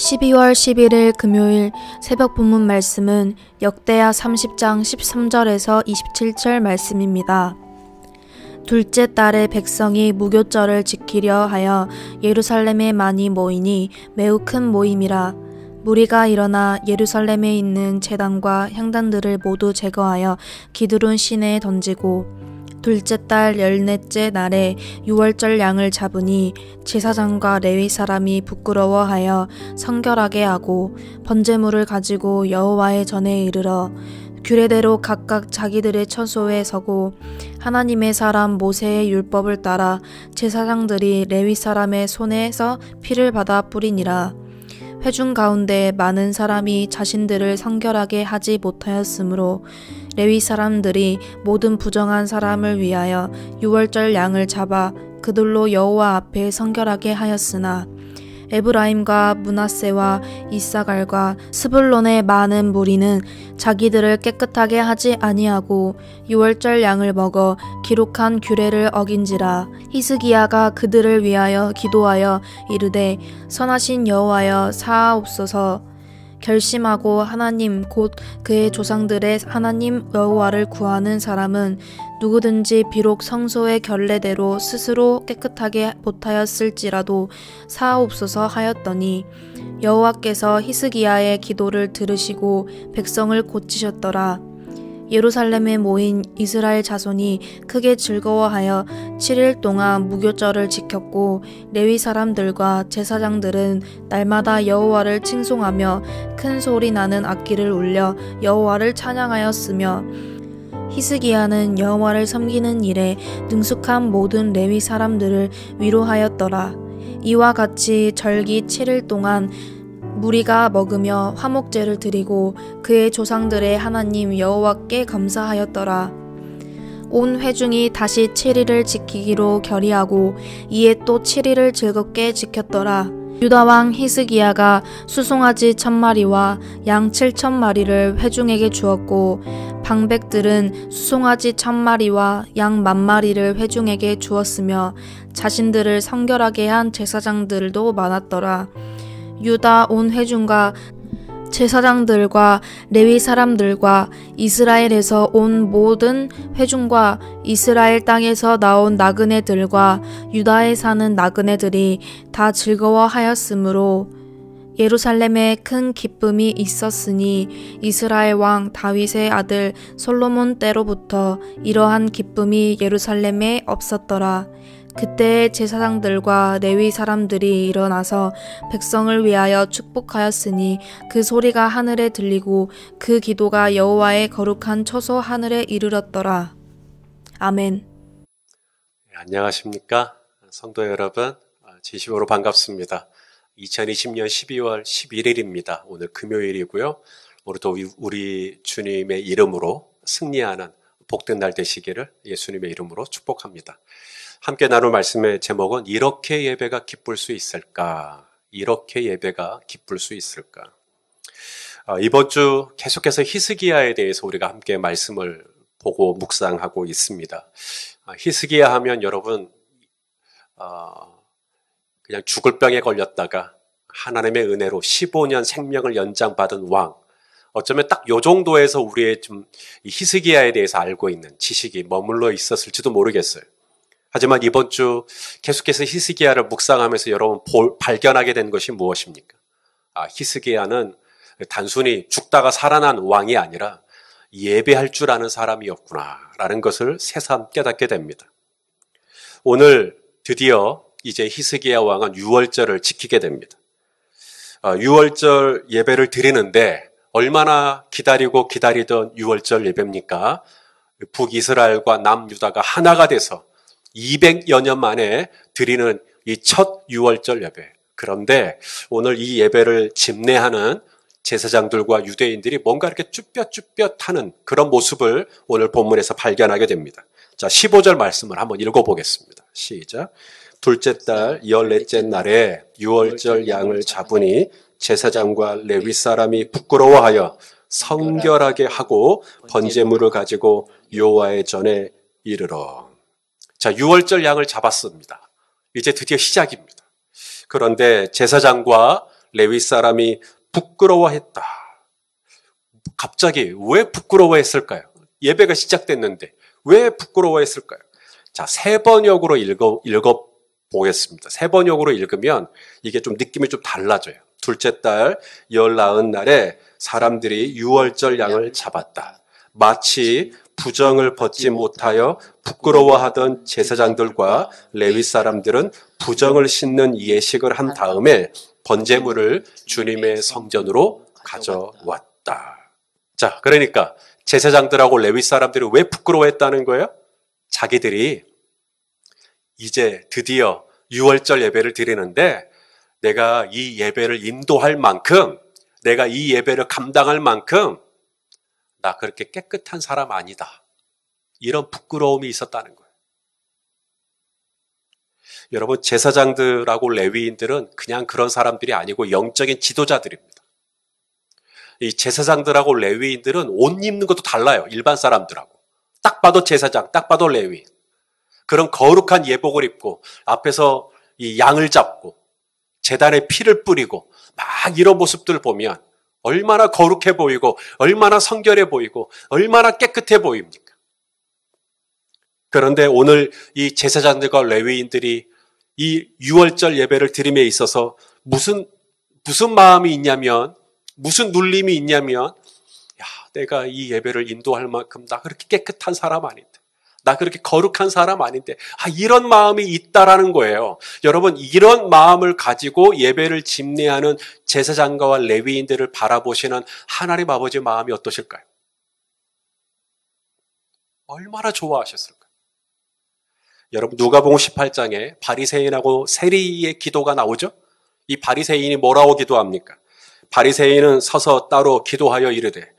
12월 11일 금요일 새벽 본문 말씀은 역대하 30장 13절에서 27절 말씀입니다. 둘째 달에 백성이 무교절을 지키려 하여 예루살렘에 많이 모이니 매우 큰 모임이라. 무리가 일어나 예루살렘에 있는 제단과 향단들을 모두 제거하여 기드론 시내에 던지고, 둘째 달 14째 날에 유월절 양을 잡으니 제사장과 레위 사람이 부끄러워하여 성결하게 하고 번제물을 가지고 여호와의 전에 이르러 규례대로 각각 자기들의 처소에 서고, 하나님의 사람 모세의 율법을 따라 제사장들이 레위 사람의 손에서 피를 받아 뿌리니라. 회중 가운데 많은 사람이 자신들을 성결하게 하지 못하였으므로 레위 사람들이 모든 부정한 사람을 위하여 유월절 양을 잡아 그들로 여호와 앞에 성결하게 하였으나, 에브라임과 므낫세와 이사갈과 스불론의 많은 무리는 자기들을 깨끗하게 하지 아니하고 유월절 양을 먹어 기록한 규례를 어긴지라. 히스기야가 그들을 위하여 기도하여 이르되, 선하신 여호와여 사하옵소서. 결심하고 하나님 곧 그의 조상들의 하나님 여호와를 구하는 사람은 누구든지 비록 성소의 결례대로 스스로 깨끗하게 못하였을지라도 사하옵소서 하였더니, 여호와께서 히스기야의 기도를 들으시고 백성을 고치셨더라. 예루살렘에 모인 이스라엘 자손이 크게 즐거워하여 7일 동안 무교절을 지켰고, 레위 사람들과 제사장들은 날마다 여호와를 칭송하며 큰 소리 나는 악기를 울려 여호와를 찬양하였으며, 히스기야는 여호와를 섬기는 일에 능숙한 모든 레위 사람들을 위로하였더라. 이와 같이 절기 7일 동안 무리가 먹으며 화목제를 드리고 그의 조상들의 하나님 여호와께 감사하였더라. 온 회중이 다시 7일을 지키기로 결의하고 이에 또 7일을 즐겁게 지켰더라. 유다 왕 히스기야가 수송아지 1000마리와 양 7000마리를 회중에게 주었고, 방백들은 수송아지 1000마리와 양 10,000마리를 회중에게 주었으며, 자신들을 성결하게 한 제사장들도 많았더라. 유다 온 회중과 제사장들과 레위 사람들과 이스라엘에서 온 모든 회중과 이스라엘 땅에서 나온 나그네들과 유다에 사는 나그네들이 다 즐거워하였으므로 예루살렘에 큰 기쁨이 있었으니, 이스라엘 왕 다윗의 아들 솔로몬 때로부터 이러한 기쁨이 예루살렘에 없었더라. 그때 제사장들과 레위 사람들이 일어나서 백성을 위하여 축복하였으니 그 소리가 하늘에 들리고 그 기도가 여호와의 거룩한 처소 하늘에 이르렀더라. 아멘. 안녕하십니까? 성도 여러분, 진심으로 반갑습니다. 2020년 12월 11일입니다. 오늘 금요일이고요. 오늘도 우리 주님의 이름으로 승리하는 복된 날 되시기를 예수님의 이름으로 축복합니다. 함께 나눌 말씀의 제목은 이렇게 예배가 기쁠 수 있을까? 이렇게 예배가 기쁠 수 있을까? 이번 주 계속해서 히스기야에 대해서 우리가 함께 말씀을 보고 묵상하고 있습니다. 히스기야 하면 여러분 그냥 죽을 병에 걸렸다가 하나님의 은혜로 15년 생명을 연장받은 왕, 어쩌면 딱 요 정도에서 우리의 좀 히스기야에 대해서 알고 있는 지식이 머물러 있었을지도 모르겠어요. 하지만 이번 주 계속해서 히스기야를 묵상하면서 여러분 발견하게 된 것이 무엇입니까? 히스기야는 단순히 죽다가 살아난 왕이 아니라 예배할 줄 아는 사람이었구나라는 것을 새삼 깨닫게 됩니다. 오늘 드디어 이제 히스기야 왕은 유월절을 지키게 됩니다. 유월절 예배를 드리는데 얼마나 기다리던 유월절 예배입니까? 북이스라엘과 남유다가 하나가 돼서 200여 년 만에 드리는 이 첫 유월절 예배. 그런데 오늘 이 예배를 집례하는 제사장들과 유대인들이 뭔가 이렇게 쭈뼛쭈뼛하는 그런 모습을 오늘 본문에서 발견하게 됩니다. 자, 15절 말씀을 한번 읽어보겠습니다. 시작. 둘째 달 14째 날에 유월절 양을 잡으니 제사장과 레위 사람이 부끄러워하여 성결하게 하고 번제물을 가지고 여호와의 전에 이르러. 자, 유월절 양을 잡았습니다. 이제 드디어 시작입니다. 그런데 제사장과 레위 사람이 부끄러워했다. 갑자기 왜 부끄러워했을까요? 예배가 시작됐는데 왜 부끄러워했을까요? 자, 세 번역으로 읽어보겠습니다. 세 번역으로 읽으면 이게 좀 느낌이 좀 달라져요. 둘째 달 열 나은 날에 사람들이 유월절 양을 잡았다. 마치 부정을 벗지 못하여 부끄러워하던 제사장들과 레위 사람들은 부정을 씻는 예식을 한 다음에 번제물을 주님의 성전으로 가져왔다. 자, 그러니까 제사장들하고 레위 사람들이 왜 부끄러워했다는 거예요? 자기들이 이제 드디어 유월절 예배를 드리는데 내가 이 예배를 인도할 만큼, 내가 이 예배를 감당할 만큼 나 그렇게 깨끗한 사람 아니다. 이런 부끄러움이 있었다는 거예요. 여러분, 제사장들하고 레위인들은 그냥 그런 사람들이 아니고 영적인 지도자들입니다. 이 제사장들하고 레위인들은 옷 입는 것도 달라요. 일반 사람들하고. 딱 봐도 제사장, 딱 봐도 레위인. 그런 거룩한 예복을 입고 앞에서 이 양을 잡고 제단에 피를 뿌리고 막 이런 모습들을 보면 얼마나 거룩해 보이고 얼마나 성결해 보이고 얼마나 깨끗해 보입니까? 그런데 오늘 이 제사장들과 레위인들이 이 유월절 예배를 드림에 있어서 무슨 마음이 있냐면, 무슨 눌림이 있냐면, 야, 내가 이 예배를 인도할 만큼 나 그렇게 깨끗한 사람 아닌데, 나 그렇게 거룩한 사람 아닌데, 이런 마음이 있다라는 거예요. 여러분, 이런 마음을 가지고 예배를 집례하는 제사장과 레위인들을 바라보시는 하나님 아버지의 마음이 어떠실까요? 얼마나 좋아하셨을까요? 여러분, 누가복음 18장에 바리새인하고 세리의 기도가 나오죠? 이 바리새인이 뭐라고 기도합니까? 바리새인은 서서 따로 기도하여 이르되,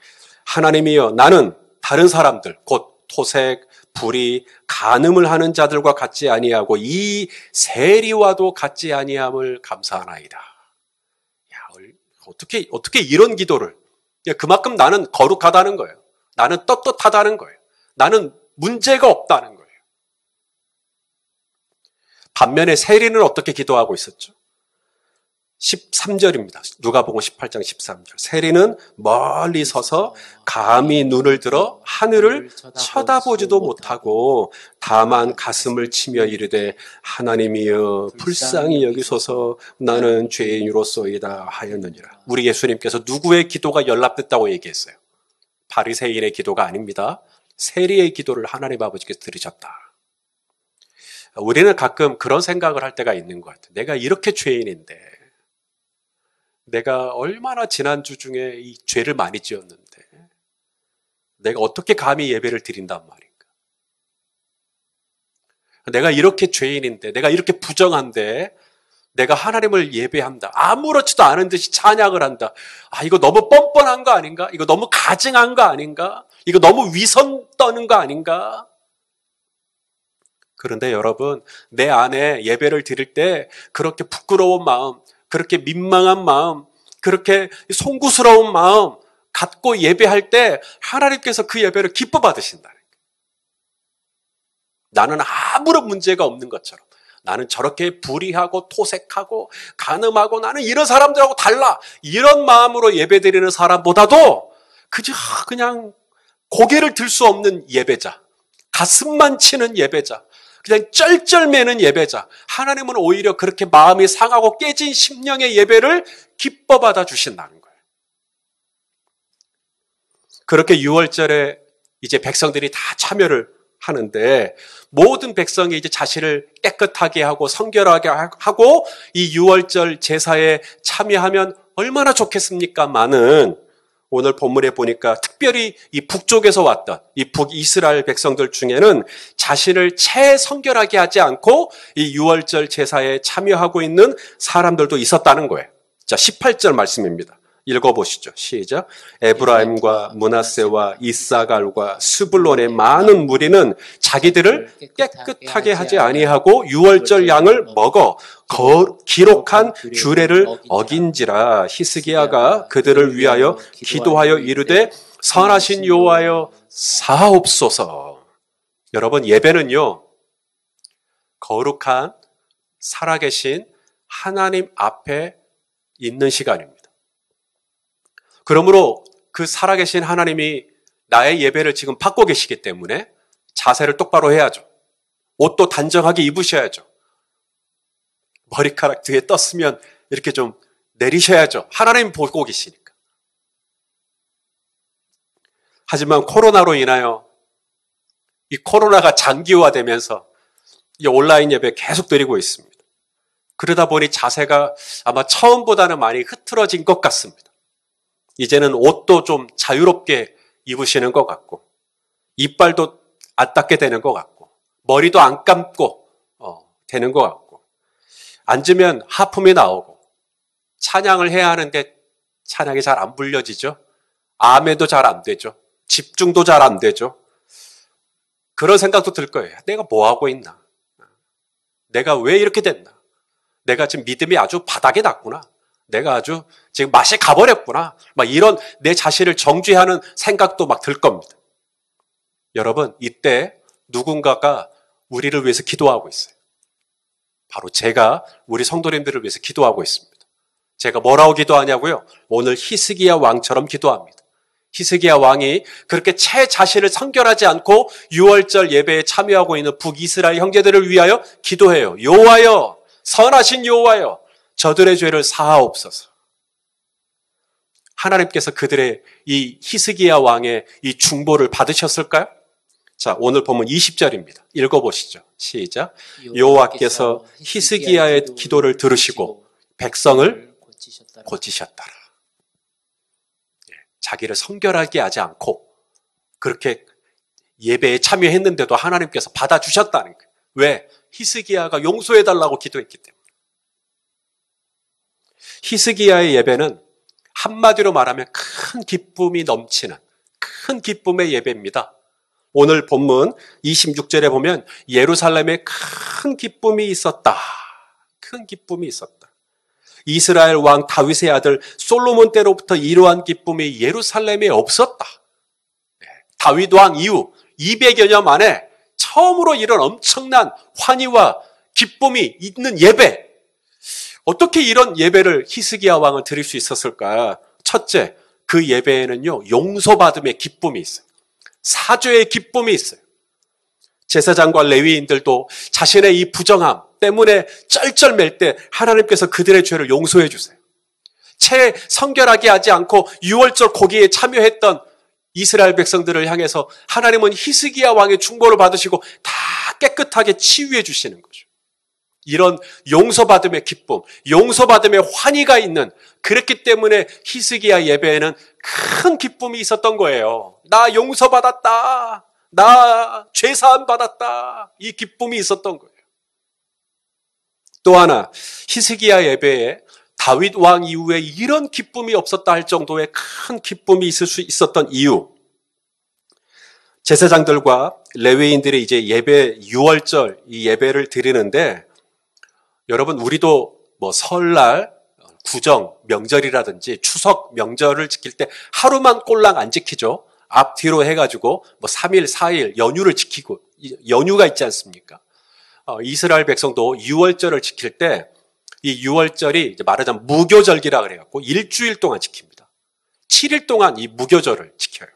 하나님이여, 나는 다른 사람들, 곧 토색, 불의, 간음을 하는 자들과 같지 아니하고 이 세리와도 같지 아니함을 감사하나이다. 야, 어떻게 이런 기도를? 그만큼 나는 거룩하다는 거예요. 나는 떳떳하다는 거예요. 나는 문제가 없다는 거예요. 반면에 세리는 어떻게 기도하고 있었죠? 13절입니다. 누가복음 18장 13절. 세리는 멀리 서서 감히 눈을 들어 하늘을 쳐다보지도 못하고 다만 가슴을 치며 이르되, 하나님이여 불쌍히 여기소서, 나는 죄인으로소이다 하였느니라. 우리 예수님께서 누구의 기도가 연락됐다고 얘기했어요? 바리새인의 기도가 아닙니다. 세리의 기도를 하나님 아버지께서 들으셨다. 우리는 가끔 그런 생각을 할 때가 있는 것 같아요. 내가 이렇게 죄인인데, 내가 얼마나 지난주 중에 이 죄를 많이 지었는데 내가 어떻게 감히 예배를 드린단 말인가? 내가 이렇게 죄인인데, 내가 이렇게 부정한데 내가 하나님을 예배한다. 아무렇지도 않은 듯이 찬양을 한다. 이거 너무 뻔뻔한 거 아닌가? 이거 너무 가증한 거 아닌가? 이거 너무 위선 떠는 거 아닌가? 그런데 여러분, 내 안에 예배를 드릴 때 그렇게 부끄러운 마음, 그렇게 민망한 마음, 그렇게 송구스러운 마음 갖고 예배할 때 하나님께서 그 예배를 기뻐 받으신다는 거예요. 나는 아무런 문제가 없는 것처럼, 나는 저렇게 불의하고 토색하고 간음하고 나는 이런 사람들하고 달라, 이런 마음으로 예배드리는 사람보다도 그냥 고개를 들 수 없는 예배자, 가슴만 치는 예배자, 그냥 쩔쩔매는 예배자, 하나님은 오히려 그렇게 마음이 상하고 깨진 심령의 예배를 기뻐 받아 주신다는 거예요. 그렇게 유월절에 이제 백성들이 다 참여를 하는데, 모든 백성이 이제 자신을 깨끗하게 하고 성결하게 하고 이 유월절 제사에 참여하면 얼마나 좋겠습니까마는, 오늘 본문에 보니까 특별히 이 북쪽에서 왔던 이 북이스라엘 백성들 중에는 자신을 채 성결하게 하지 않고 이 유월절 제사에 참여하고 있는 사람들도 있었다는 거예요. 자, 18절 말씀입니다. 읽어보시죠. 시작. 에브라임과 므낫세와 이사갈과 스불론의 많은 무리는 자기들을 깨끗하게 하지 아니하고 유월절 양을 먹어 기록한 규례를 어긴지라. 히스기야가 그들을 위하여 기도하여 이르되, 선하신 여호와여 사하옵소서. 여러분, 예배는요, 거룩한 살아계신 하나님 앞에 있는 시간입니다. 그러므로 그 살아계신 하나님이 나의 예배를 지금 받고 계시기 때문에 자세를 똑바로 해야죠. 옷도 단정하게 입으셔야죠. 머리카락 뒤에 떴으면 이렇게 좀 내리셔야죠. 하나님 보고 계시니까. 하지만 코로나로 인하여 이 코로나가 장기화되면서 이 온라인 예배 계속 드리고 있습니다. 그러다 보니 자세가 아마 처음보다는 많이 흐트러진 것 같습니다. 이제는 옷도 좀 자유롭게 입으시는 것 같고, 이빨도 안 닦게 되는 것 같고, 머리도 안 감고 되는 것 같고, 앉으면 하품이 나오고, 찬양을 해야 하는데 찬양이 잘 안 불려지죠. 아멘도 잘 안 되죠. 집중도 잘 안 되죠. 그런 생각도 들 거예요. 내가 뭐 하고 있나? 내가 왜 이렇게 됐나? 내가 지금 믿음이 아주 바닥에 났구나. 내가 아주 지금 맛이 가버렸구나. 막 이런 내 자신을 정죄하는 생각도 막 들 겁니다. 여러분, 이때 누군가가 우리를 위해서 기도하고 있어요. 바로 제가 우리 성도님들을 위해서 기도하고 있습니다. 제가 뭐라고 기도하냐고요? 오늘 히스기야 왕처럼 기도합니다. 히스기야 왕이 그렇게 제 자신을 성결하지 않고 유월절 예배에 참여하고 있는 북이스라엘 형제들을 위하여 기도해요. 여호와여, 선하신 여호와여, 저들의 죄를 사하옵소서. 하나님께서 그들의 이 히스기야 왕의 이 중보를 받으셨을까요? 자, 오늘 보면 20절입니다. 읽어보시죠. 시작. 여호와께서 히스기야의 기도를 들으시고 백성을 고치셨더라. 자기를 성결하게 하지 않고 그렇게 예배에 참여했는데도 하나님께서 받아주셨다는 거예요. 왜? 히스기야가 용서해달라고 기도했기 때문에. 히스기야의 예배는 한마디로 말하면 큰 기쁨이 넘치는 큰 기쁨의 예배입니다. 오늘 본문 26절에 보면 예루살렘에 큰 기쁨이 있었다. 큰 기쁨이 있었다. 이스라엘 왕 다윗의 아들 솔로몬 때로부터 이러한 기쁨이 예루살렘에 없었다. 다윗 왕 이후 200여 년 만에 처음으로 이런 엄청난 환희와 기쁨이 있는 예배. 어떻게 이런 예배를 히스기야 왕은 드릴 수 있었을까? 첫째, 그 예배에는요, 용서받음의 기쁨이 있어요. 사죄의 기쁨이 있어요. 제사장과 레위인들도 자신의 이 부정함 때문에 쩔쩔맬 때 하나님께서 그들의 죄를 용서해 주세요. 채 성결하게 하지 않고 유월절 고기에 참여했던 이스라엘 백성들을 향해서 하나님은 히스기야 왕의 중보를 받으시고 다 깨끗하게 치유해 주시는 거죠. 이런 용서받음의 기쁨, 용서받음의 환희가 있는, 그랬기 때문에 히스기야 예배에는 큰 기쁨이 있었던 거예요. 나 용서받았다. 나 죄사함 받았다. 이 기쁨이 있었던 거예요. 또 하나, 히스기야 예배에 다윗 왕 이후에 이런 기쁨이 없었다 할 정도의 큰 기쁨이 있을 수 있었던 이유. 제사장들과 레위인들이 이제 예배, 유월절 이 예배를 드리는데, 여러분, 우리도 뭐 설날, 구정, 명절이라든지 추석 명절을 지킬 때 하루만 꼴랑 안 지키죠. 앞뒤로 해가지고 뭐 3일, 4일 연휴를 지키고, 연휴가 있지 않습니까? 이스라엘 백성도 유월절을 지킬 때 이 유월절이 이제 말하자면 무교절기라 그래갖고 일주일 동안 지킵니다. 7일 동안 이 무교절을 지켜요.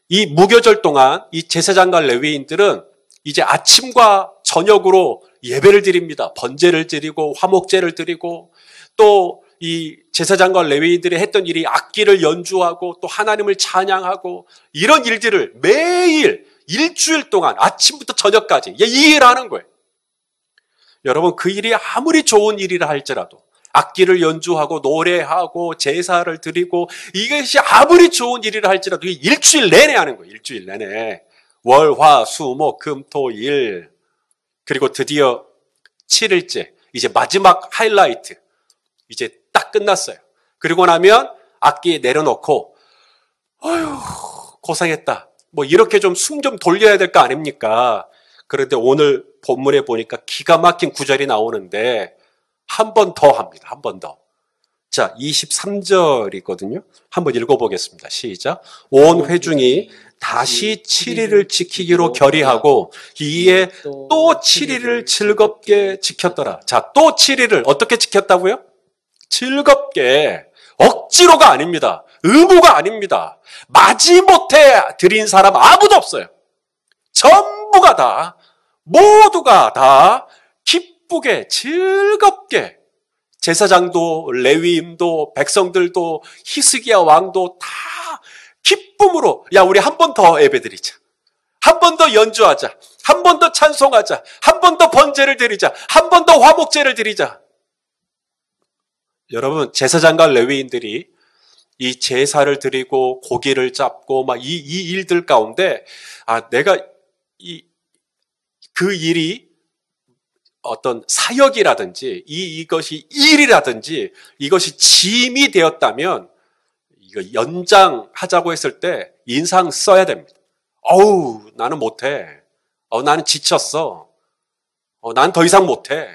이 무교절 동안 이 제사장과 레위인들은 이제 아침과 저녁으로 예배를 드립니다. 번제를 드리고 화목제를 드리고 또 이 제사장과 레위인들이 했던 일이 악기를 연주하고 또 하나님을 찬양하고 이런 일들을 매일 일주일 동안 아침부터 저녁까지 이 일을 하는 거예요. 여러분, 그 일이 아무리 좋은 일이라 할지라도 악기를 연주하고 노래하고 제사를 드리고 이것이 아무리 좋은 일이라 할지라도 일주일 내내 하는 거예요. 일주일 내내. 월, 화, 수, 목, 금, 토, 일. 그리고 드디어 7일째. 이제 마지막 하이라이트. 이제 딱 끝났어요. 그리고 나면 악기 내려놓고 어휴, 고생했다. 뭐 이렇게 좀 숨 좀 돌려야 될 거 아닙니까? 그런데 오늘 본문에 보니까 기가 막힌 구절이 나오는데 한 번 더 합니다. 한 번 더. 자, 23절이거든요. 한번 읽어보겠습니다. 시작. 온 회중이 다시 7일을 지키기로 결의하고 이에 또 7일을 즐겁게 지켰더라. 자, 또 7일을 어떻게 지켰다고요? 즐겁게, 억지로가 아닙니다. 의무가 아닙니다. 마지못해 드린 사람 아무도 없어요. 전부가 다, 모두가 다 기쁘게, 즐겁게, 제사장도, 레위인도, 백성들도, 히스기야 왕도 다 기쁨으로, 야, 우리 한 번 더 예배드리자. 한 번 더 연주하자. 한 번 더 찬송하자. 한 번 더 번제를 드리자. 한 번 더 화목제를 드리자. 여러분, 제사장과 레위인들이 이 제사를 드리고 고기를 잡고 막 이 일들 가운데, 내가 그 일이 어떤 사역이라든지 이것이 일이라든지 이것이 짐이 되었다면 이거 연장하자고 했을 때 인상 써야 됩니다. 어우, 나는 못해. 나는 지쳤어. 난 더 이상 못해.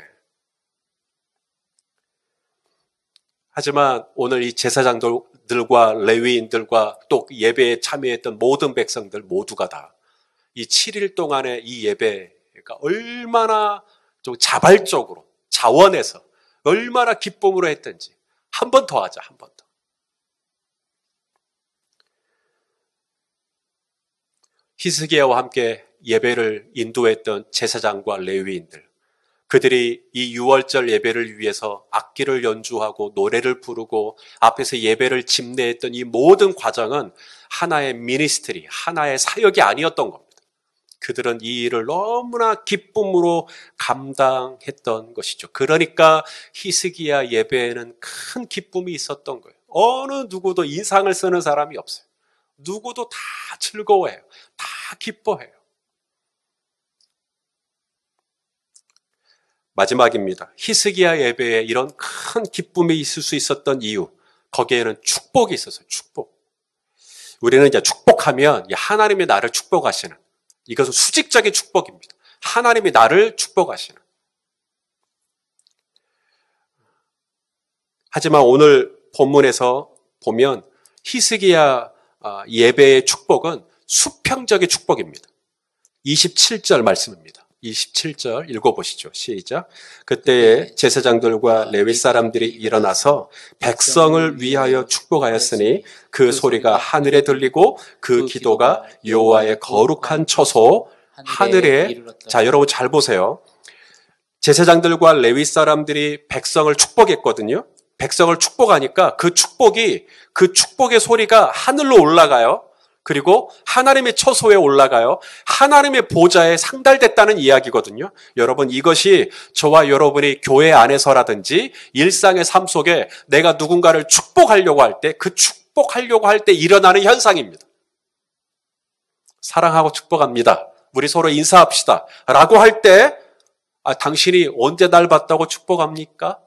하지만 오늘 이 제사장들과 레위인들과 또 예배에 참여했던 모든 백성들 모두가 다 이 7일 동안의 이 예배가 얼마나 좀 자발적으로, 자원해서 얼마나 기쁨으로 했던지 한 번 더 하자, 한 번 더. 히스기야와 함께 예배를 인도했던 제사장과 레위인들, 그들이 이 유월절 예배를 위해서 악기를 연주하고 노래를 부르고 앞에서 예배를 집례했던 이 모든 과정은 하나의 미니스트리, 하나의 사역이 아니었던 겁니다. 그들은 이 일을 너무나 기쁨으로 감당했던 것이죠. 그러니까 히스기야 예배에는 큰 기쁨이 있었던 거예요. 어느 누구도 인상을 쓰는 사람이 없어요. 누구도 다 즐거워해요. 다 기뻐해요. 마지막입니다. 히스기야 예배에 이런 큰 기쁨이 있을 수 있었던 이유, 거기에는 축복이 있었어요. 축복. 우리는 이제 축복하면 하나님이 나를 축복하시는, 이것은 수직적인 축복입니다. 하나님이 나를 축복하시는. 하지만 오늘 본문에서 보면 히스기야 예배의 축복은 수평적인 축복입니다. 27절 말씀입니다. 27절 읽어보시죠. 시작. 그때에 제사장들과 레위 사람들이 일어나서 백성을 위하여 축복하였으니 그 소리가 하늘에 들리고 그 기도가 여호와의 거룩한 처소 하늘에. 자, 여러분 잘 보세요. 제사장들과 레위 사람들이 백성을 축복했거든요. 백성을 축복하니까 그 축복의 소리가 하늘로 올라가요. 그리고 하나님의 처소에 올라가요. 하나님의 보좌에 상달됐다는 이야기거든요. 여러분, 이것이 저와 여러분이 교회 안에서라든지 일상의 삶 속에 내가 누군가를 축복하려고 할 때, 그 축복하려고 할 때 일어나는 현상입니다. 사랑하고 축복합니다. 우리 서로 인사합시다. 라고 할 때, 당신이 언제 날 봤다고 축복합니까?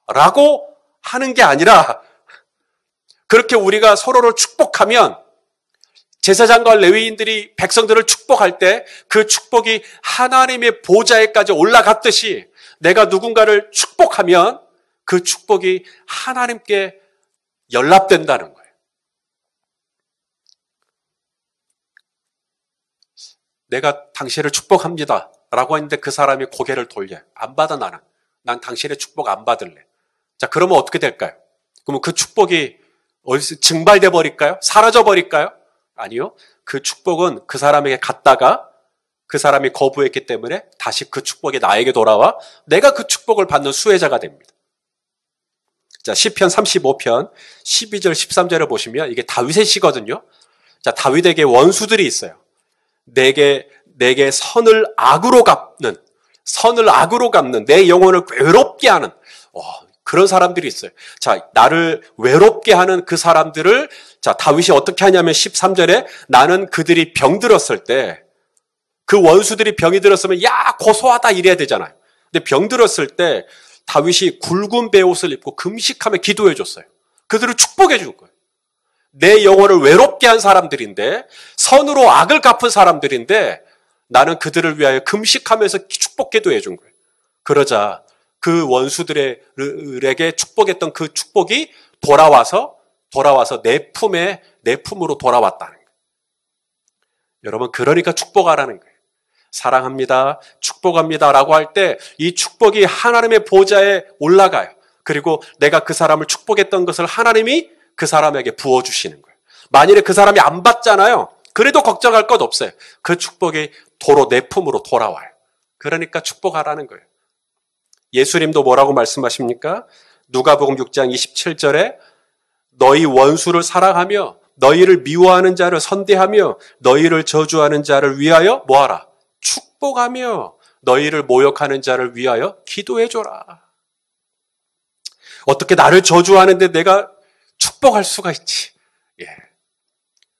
라고 하는 게 아니라, 그렇게 우리가 서로를 축복하면 제사장과 레위인들이 백성들을 축복할 때 그 축복이 하나님의 보좌에까지 올라갔듯이 내가 누군가를 축복하면 그 축복이 하나님께 연락된다는 거예요. 내가 당신을 축복합니다 라고 했는데 그 사람이 고개를 돌려요. 안 받아 나는. 난 당신의 축복 안 받을래. 자, 그러면 어떻게 될까요? 그러면 그 축복이 어디서 증발돼 버릴까요? 사라져 버릴까요? 아니요. 그 축복은 그 사람에게 갔다가 그 사람이 거부했기 때문에 다시 그 축복이 나에게 돌아와 내가 그 축복을 받는 수혜자가 됩니다. 자, 시편 35편 12절 13절을 보시면 이게 다윗의 시거든요. 자, 다윗에게 원수들이 있어요. 내게 선을 악으로 갚는 내 영혼을 괴롭게 하는 그런 사람들이 있어요. 자, 나를 외롭게 하는 그 사람들을, 자, 다윗이 어떻게 하냐면 13절에 나는 그들이 병들었을 때, 그 원수들이 병이 들었으면, 야, 고소하다 이래야 되잖아요. 근데 병들었을 때 다윗이 굵은 베옷을 입고 금식하며 기도해 줬어요. 그들을 축복해 줄 거예요. 내 영혼을 외롭게 한 사람들인데, 선으로 악을 갚은 사람들인데, 나는 그들을 위하여 금식하면서 축복 기도해 준 거예요. 그러자, 그 원수들에게 축복했던 그 축복이 돌아와서 내 품으로 돌아왔다는 거예요. 여러분, 그러니까 축복하라는 거예요. 사랑합니다, 축복합니다 라고 할 때 이 축복이 하나님의 보좌에 올라가요. 그리고 내가 그 사람을 축복했던 것을 하나님이 그 사람에게 부어주시는 거예요. 만일에 그 사람이 안 받잖아요. 그래도 걱정할 것 없어요. 그 축복이 도로 내 품으로 돌아와요. 그러니까 축복하라는 거예요. 예수님도 뭐라고 말씀하십니까? 누가복음 6장 27절에 너희 원수를 사랑하며 너희를 미워하는 자를 선대하며 너희를 저주하는 자를 위하여 뭐하라? 축복하며 너희를 모욕하는 자를 위하여 기도해줘라. 어떻게 나를 저주하는데 내가 축복할 수가 있지? 예.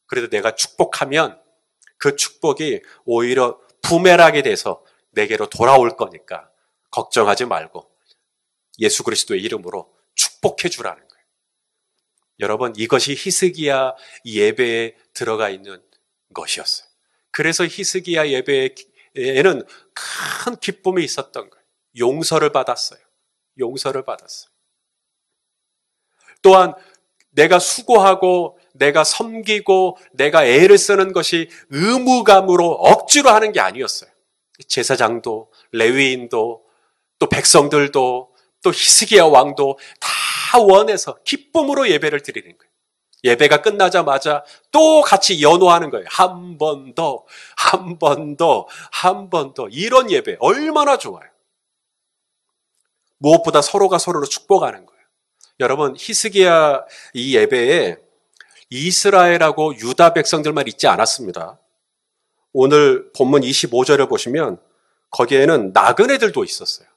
그래도 내가 축복하면 그 축복이 오히려 부메랑이 돼서 내게로 돌아올 거니까 걱정하지 말고 예수 그리스도의 이름으로 축복해 주라는 거예요. 여러분, 이것이 히스기야 예배에 들어가 있는 것이었어요. 그래서 히스기야 예배에는 큰 기쁨이 있었던 거예요. 용서를 받았어요. 용서를 받았어요. 또한 내가 수고하고 내가 섬기고 내가 애를 쓰는 것이 의무감으로 억지로 하는 게 아니었어요. 제사장도 레위인도 또 백성들도 또 히스기야 왕도 다 원해서 기쁨으로 예배를 드리는 거예요. 예배가 끝나자마자 또 같이 연호하는 거예요. 한 번 더, 한 번 더, 한 번 더. 이런 예배 얼마나 좋아요. 무엇보다 서로가 서로를 축복하는 거예요. 여러분, 히스기야 이 예배에 이스라엘하고 유다 백성들만 있지 않았습니다. 오늘 본문 25절을 보시면 거기에는 나그네들도 있었어요.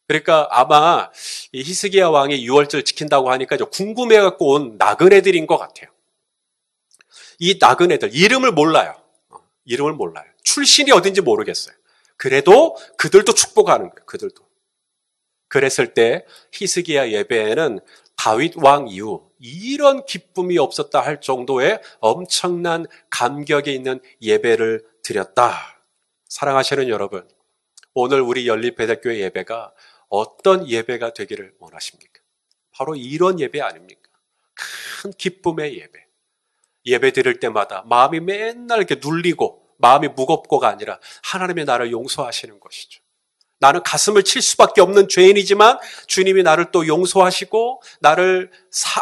그러니까 아마 이 히스기야 왕이 유월절 지킨다고 하니까 궁금해갖고 온 나그네들인 것 같아요. 이 나그네들 이름을 몰라요. 이름을 몰라요. 출신이 어딘지 모르겠어요. 그래도 그들도 축복하는 거예요. 그들도. 그랬을 때 히스기야 예배에는 다윗 왕 이후 이런 기쁨이 없었다 할 정도의 엄청난 감격이 있는 예배를 드렸다. 사랑하시는 여러분, 오늘 우리 연립배대교회 예배가 어떤 예배가 되기를 원하십니까? 바로 이런 예배 아닙니까? 큰 기쁨의 예배. 예배 드릴 때마다 마음이 맨날 이렇게 눌리고 마음이 무겁고가 아니라 하나님이 나를 용서하시는 것이죠. 나는 가슴을 칠 수밖에 없는 죄인이지만 주님이 나를 또 용서하시고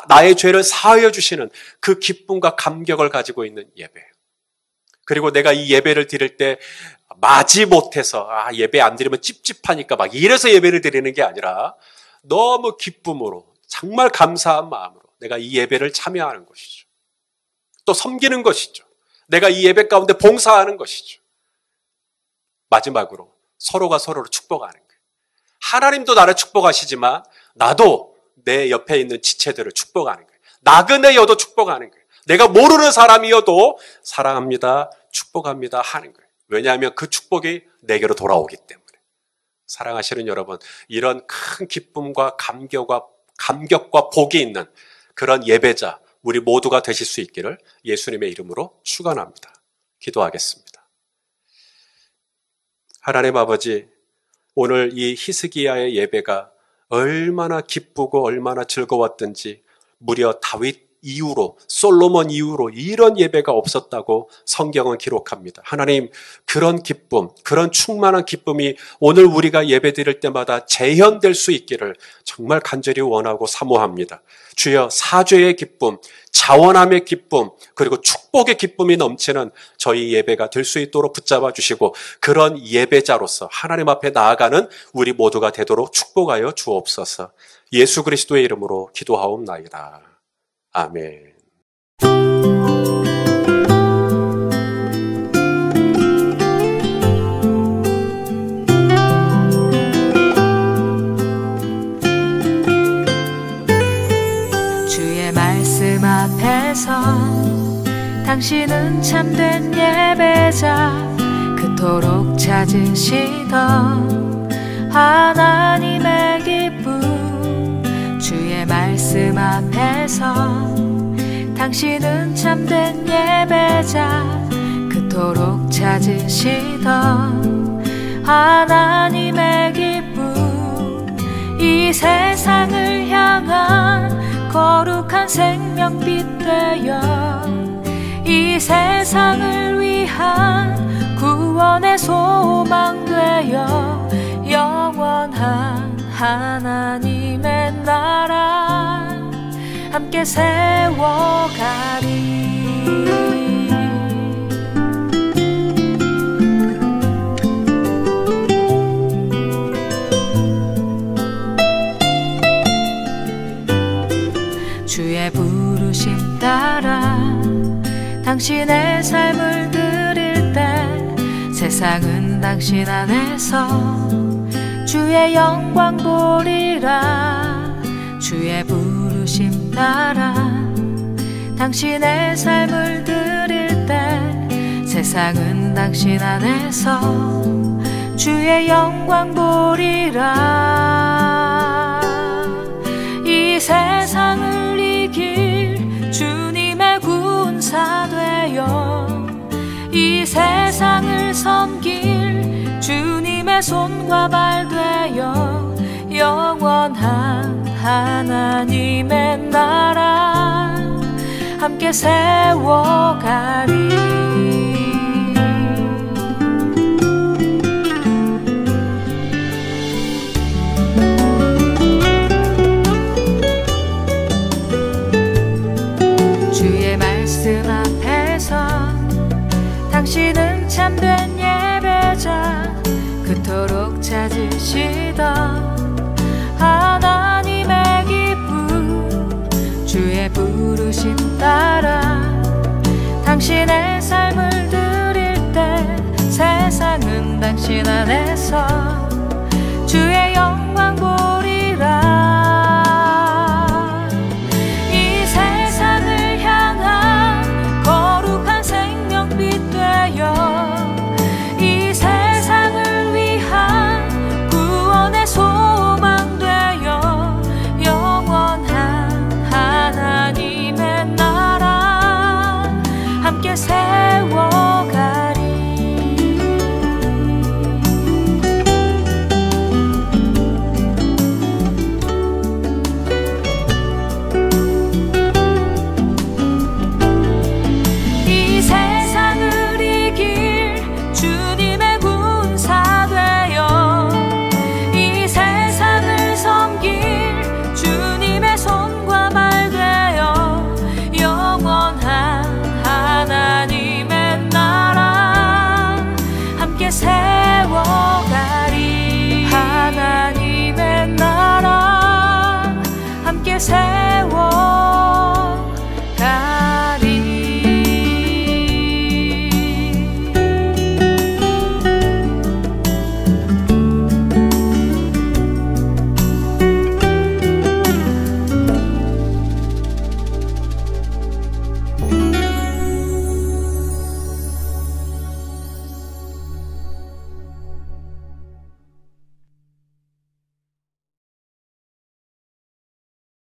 나의 죄를 사하여 주시는 그 기쁨과 감격을 가지고 있는 예배예요. 그리고 내가 이 예배를 드릴 때 마지 못해서 예배 안 드리면 찝찝하니까 막 이래서 예배를 드리는 게 아니라 너무 기쁨으로 정말 감사한 마음으로 내가 이 예배를 참여하는 것이죠. 또 섬기는 것이죠. 내가 이 예배 가운데 봉사하는 것이죠. 마지막으로 서로가 서로를 축복하는 거예요. 하나님도 나를 축복하시지만 나도 내 옆에 있는 지체들을 축복하는 거예요. 나그네여도 축복하는 거예요. 내가 모르는 사람이어도 사랑합니다, 축복합니다 하는 거예요. 왜냐하면 그 축복이 내게로 돌아오기 때문에. 사랑하시는 여러분, 이런 큰 기쁨과 감격과 복이 있는 그런 예배자 우리 모두가 되실 수 있기를 예수님의 이름으로 축원합니다. 기도하겠습니다. 하나님 아버지, 오늘 이 히스기야의 예배가 얼마나 기쁘고 얼마나 즐거웠던지 무려 다윗 이후로 솔로몬 이후로 이런 예배가 없었다고 성경은 기록합니다. 하나님, 그런 기쁨, 그런 충만한 기쁨이 오늘 우리가 예배 드릴 때마다 재현될 수 있기를 정말 간절히 원하고 사모합니다. 주여, 사죄의 기쁨, 자원함의 기쁨, 그리고 축복의 기쁨이 넘치는 저희 예배가 될 수 있도록 붙잡아 주시고 그런 예배자로서 하나님 앞에 나아가는 우리 모두가 되도록 축복하여 주옵소서. 예수 그리스도의 이름으로 기도하옵나이다. 아멘. 주의 말씀 앞에서 당신은 참된 예배자, 그토록 찾으시던 하나님의 기쁨. 주의 말씀 앞에서 당신은 참된 예배자, 그토록 찾으시던 하나님의 기쁨. 이 세상을 향한 거룩한 생명빛 되어 이 세상을 위한 구원의 소망 되어 영원한 하나님의 나라 함께 세워가리. 주의 부르심 따라 당신의 삶을 드릴 때 세상은 당신 안에서 주의 영광 보리라. 주의 부르심 따라 당신의 삶을 드릴 때 세상은 당신 안에서 주의 영광 보리라. 이 세상을 이길 주님의 군사 되어 이 세상을 섬길 주님의 손과 발 되어 영원한 하나님의 나라 함께 세워가리. 말씀 앞에서 당신은 참된 예배자 그토록 찾으시던 하나님의 기쁨. 주의 부르심 따라 당신의 삶을 드릴 때 세상은 당신 안에서 주의 영광